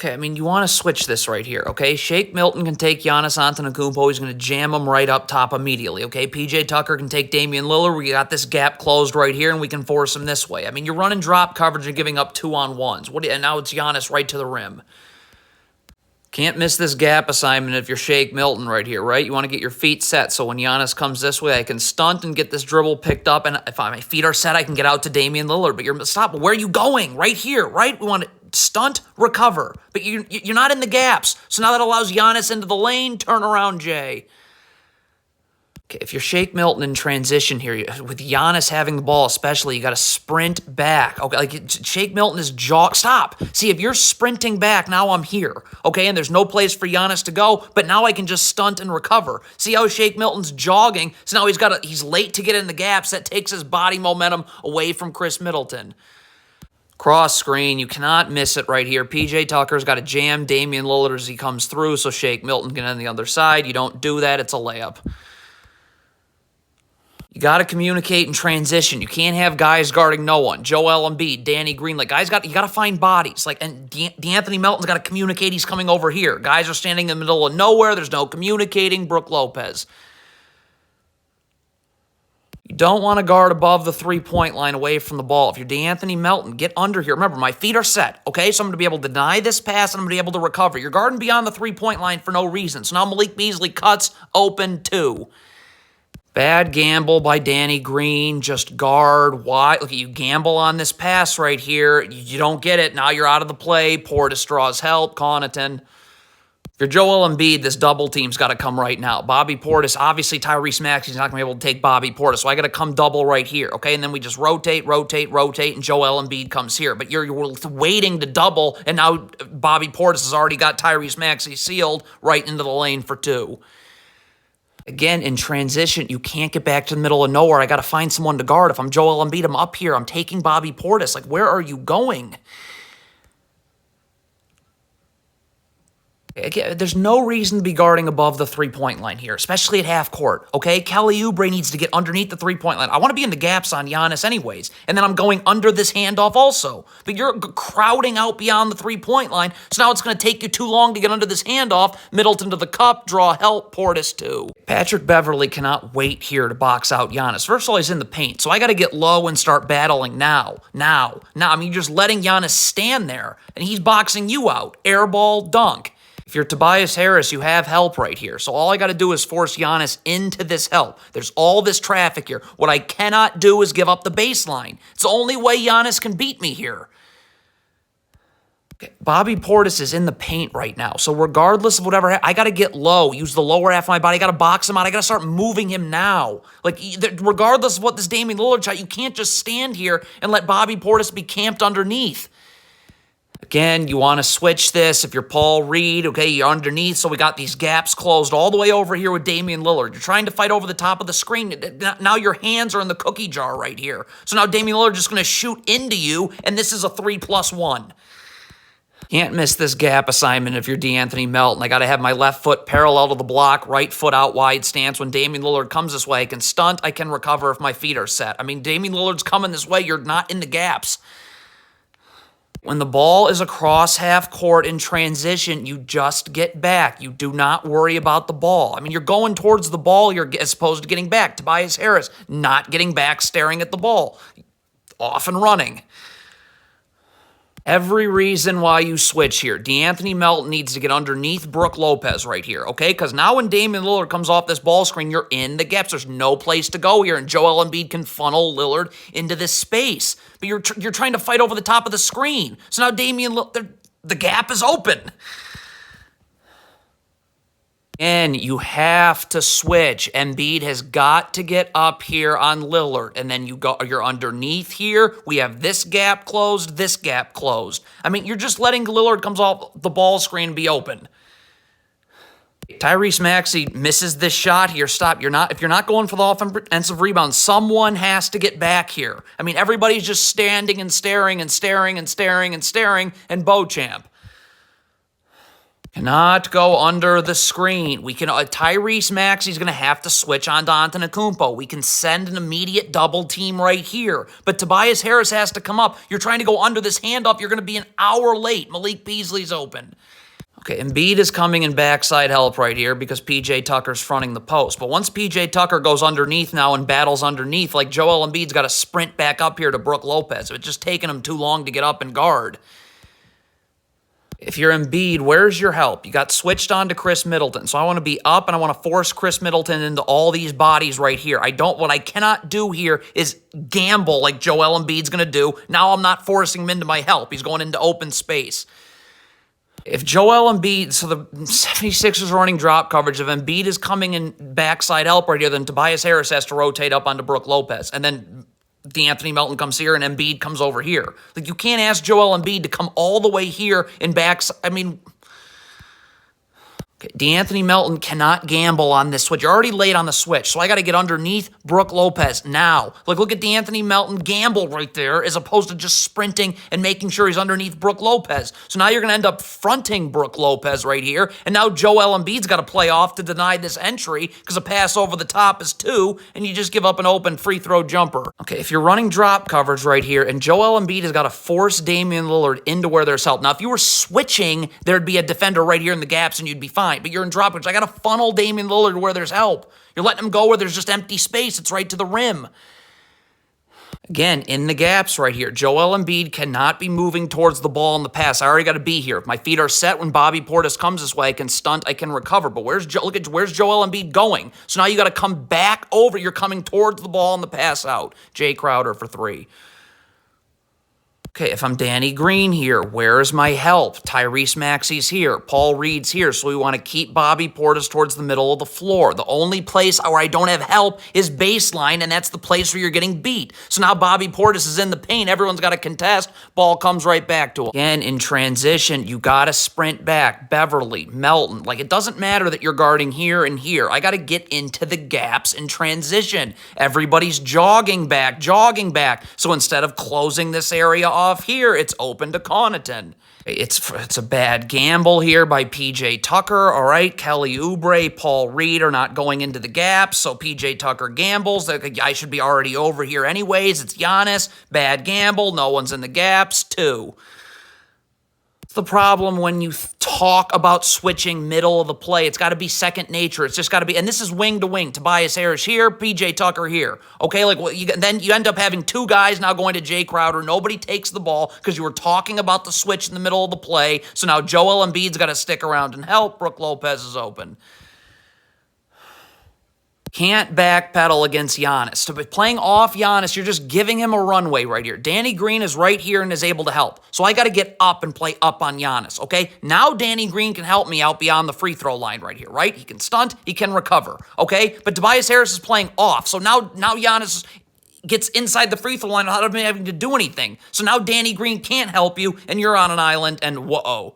Okay, I mean, you want to switch this right here, okay? Shake Milton can take Giannis Antetokounmpo. He's going to jam him right up top immediately, okay? PJ Tucker can take Damian Lillard. We got this gap closed right here, and we can force him this way. I mean, you're running drop coverage and giving up 2-on-1s. And now it's Giannis right to the rim. Can't miss this gap assignment if you're Shake Milton right here, right? You want to get your feet set so when Giannis comes this way, I can stunt and get this dribble picked up, and if my feet are set, I can get out to Damian Lillard. But stop. Where are you going? Right here, right? We want to stunt, recover. But you're not in the gaps. So now that allows Giannis into the lane. Turn around, Jay. Okay, if you're Shake Milton in transition here, with Giannis having the ball especially, you got to sprint back. Okay, like Shake Milton is Stop. See, if you're sprinting back, now I'm here. Okay, and there's no place for Giannis to go, but now I can just stunt and recover. See how Shake Milton's jogging? So now he's late to get in the gaps. That takes his body momentum away from Chris Middleton. Cross screen, you cannot miss it right here. PJ Tucker's got to jam Damian Lillard as he comes through, so Shake Milton can on the other side. You don't do that, it's a layup. You got to communicate in transition. You can't have guys guarding no one. Joel Embiid, Danny Green, you got to find bodies. And D'Anthony Melton's got to communicate he's coming over here. Guys are standing in the middle of nowhere. There's no communicating. Brook Lopez. You don't want to guard above the three-point line away from the ball. If you're D'Anthony Melton, get under here. Remember, my feet are set, okay? So I'm going to be able to deny this pass, and I'm going to be able to recover. You're guarding beyond the three-point line for no reason. So now Malik Beasley cuts open 2. Bad gamble by Danny Green. Just guard wide. Look, you gamble on this pass right here. You don't get it. Now you're out of the play. Portis draws help. Connaughton. If you're Joel Embiid, this double team's got to come right now. Bobby Portis, obviously Tyrese Maxey's not going to be able to take Bobby Portis, so I got to come double right here, okay? And then we just rotate, and Joel Embiid comes here. But you're waiting to double, and now Bobby Portis has already got Tyrese Maxey sealed right into the lane for 2. Again, in transition, you can't get back to the middle of nowhere. I got to find someone to guard. If I'm Joel Embiid, I'm up here. I'm taking Bobby Portis. Where are you going? Again, there's no reason to be guarding above the three-point line here, especially at half court, okay? Kelly Oubre needs to get underneath the three-point line. I want to be in the gaps on Giannis anyways, and then I'm going under this handoff also. But you're crowding out beyond the three-point line, so now it's going to take you too long to get under this handoff. Middleton to the cup, draw help, Portis 2. Patrick Beverley cannot wait here to box out Giannis. First of all, he's in the paint, so I got to get low and start battling now. I mean, you're just letting Giannis stand there, and he's boxing you out. Airball, dunk. If you're Tobias Harris, you have help right here. So all I got to do is force Giannis into this help. There's all this traffic here. What I cannot do is give up the baseline. It's the only way Giannis can beat me here. Okay, Bobby Portis is in the paint right now. So regardless of whatever, I got to get low, use the lower half of my body. I got to box him out. I got to start moving him now. Regardless of what this Damian Lillard shot, you can't just stand here and let Bobby Portis be camped underneath. Again, you want to switch this. If you're Paul Reed, okay, you're underneath, so we got these gaps closed all the way over here with Damian Lillard. You're trying to fight over the top of the screen. Now your hands are in the cookie jar right here. So now Damian Lillard just going to shoot into you, and this is a 3+1. Can't miss this gap assignment if you're D'Anthony Melton. I got to have my left foot parallel to the block, right foot out wide stance. When Damian Lillard comes this way, I can stunt, I can recover if my feet are set. I mean, Damian Lillard's coming this way. You're not in the gaps. When the ball is across half court in transition, you just get back. You do not worry about the ball. I mean, you're going towards the ball as opposed to getting back. Tobias Harris not getting back, staring at the ball. Off and running. Every reason why you switch here. D'Anthony Melton needs to get underneath Brook Lopez right here, okay? Because now when Damian Lillard comes off this ball screen, you're in the gaps. There's no place to go here, and Joel Embiid can funnel Lillard into this space. But you're trying to fight over the top of the screen. So now Damian Lillard, the gap is open. And you have to switch. Embiid has got to get up here on Lillard. And then you're underneath here. We have this gap closed, this gap closed. I mean, you're just letting Lillard comes off the ball screen and be open. Tyrese Maxey misses this shot here. Stop. If you're not going for the offensive rebound, someone has to get back here. I mean, everybody's just standing and staring and staring and staring and staring, and Beauchamp. Cannot go under the screen. We can Tyrese Maxey's going to have to switch on to Antetokounmpo. We can send an immediate double team right here. But Tobias Harris has to come up. You're trying to go under this handoff. You're going to be an hour late. Malik Beasley's open. Okay, Embiid is coming in backside help right here because P.J. Tucker's fronting the post. But once P.J. Tucker goes underneath now and battles underneath, like Joel Embiid's got to sprint back up here to Brook Lopez. It's just taking him too long to get up and guard. If you're Embiid, where's your help? You got switched on to Chris Middleton. So I want to be up and I want to force Chris Middleton into all these bodies right here. What I cannot do here is gamble like Joel Embiid's going to do. Now I'm not forcing him into my help. He's going into open space. If Joel Embiid, so the 76ers are running drop coverage. If Embiid is coming in backside help right here, then Tobias Harris has to rotate up onto Brook Lopez. And then DeAnthony Melton comes here and Embiid comes over here. Like, you can't ask Joel Embiid to come all the way here and back. I mean, DeAnthony Melton cannot gamble on this switch. You're already late on the switch, so I got to get underneath Brook Lopez now. Like, look at DeAnthony Melton gamble right there as opposed to just sprinting and making sure he's underneath Brook Lopez. So now you're going to end up fronting Brook Lopez right here, and now Joel Embiid's got to play off to deny this entry because a pass over the top is 2, and you just give up an open free throw jumper. Okay, if you're running drop coverage right here, and Joel Embiid has got to force Damian Lillard into where there's help. Now, if you were switching, there'd be a defender right here in the gaps, and you'd be fine. But you're in drop coverage. I got to funnel Damian Lillard where there's help. You're letting him go where there's just empty space. It's right to the rim. Again, in the gaps right here, Joel Embiid cannot be moving towards the ball in the pass. I already got to be here. If my feet are set when Bobby Portis comes this way, I can stunt, I can recover. But where's Joel Embiid going? So now you got to come back over. You're coming towards the ball in the pass out. Jay Crowder for 3. Okay, if I'm Danny Green here, where's my help? Tyrese Maxey's here. Paul Reed's here. So we want to keep Bobby Portis towards the middle of the floor. The only place where I don't have help is baseline, and that's the place where you're getting beat. So now Bobby Portis is in the paint. Everyone's got to contest. Ball comes right back to him. Again, in transition, you got to sprint back. Beverly, Melton. Like, it doesn't matter that you're guarding here and here. I got to get into the gaps in transition. Everybody's jogging back. So instead of closing this area off here, it's open to Connaughton. It's a bad gamble here by P.J. Tucker, all right? Kelly Oubre, Paul Reed are not going into the gaps, so P.J. Tucker gambles. I should be already over here anyways. It's Giannis. Bad gamble. No one's in the gaps. 2. The problem when you talk about switching middle of the play. It's got to be second nature. It's just got to be, and this is wing to wing. Tobias Harris here, PJ Tucker here. Okay, like then you end up having 2 guys now going to Jay Crowder. Nobody takes the ball because you were talking about the switch in the middle of the play. So now Joel Embiid's got to stick around and help. Brook Lopez is open. Can't backpedal against Giannis. So by playing off Giannis, you're just giving him a runway right here. Danny Green is right here and is able to help. So I got to get up and play up on Giannis, okay? Now Danny Green can help me out beyond the free throw line right here, right? He can stunt, he can recover, okay? But Tobias Harris is playing off. So now Giannis gets inside the free throw line without having to do anything. So now Danny Green can't help you, and you're on an island, and whoa.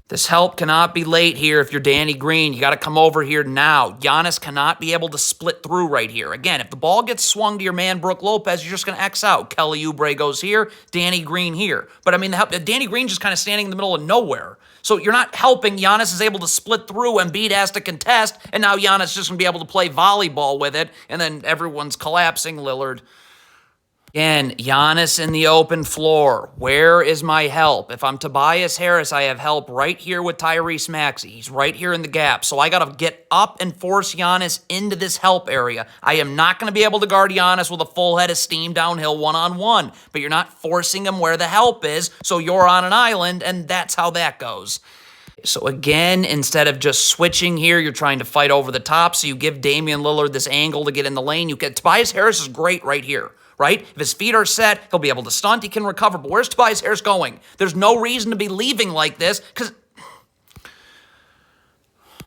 This help cannot be late here if you're Danny Green. You got to come over here now. Giannis cannot be able to split through right here. Again, if the ball gets swung to your man, Brook Lopez, you're just going to X out. Kelly Oubre goes here, Danny Green here. But, I mean, Danny Green's just kind of standing in the middle of nowhere. So you're not helping. Giannis is able to split through. Embiid has to contest, and now Giannis is just going to be able to play volleyball with it, and then everyone's collapsing. Lillard. Again, Giannis in the open floor. Where is my help? If I'm Tobias Harris, I have help right here with Tyrese Maxey. He's right here in the gap. So I got to get up and force Giannis into this help area. I am not going to be able to guard Giannis with a full head of steam downhill one-on-one. But you're not forcing him where the help is, so you're on an island, and that's how that goes. So again, instead of just switching here, you're trying to fight over the top, so you give Damian Lillard this angle to get in the lane. Tobias Harris is great right here. Right? If his feet are set, he'll be able to stunt, he can recover. But where's Tobias Harris going? There's no reason to be leaving like this because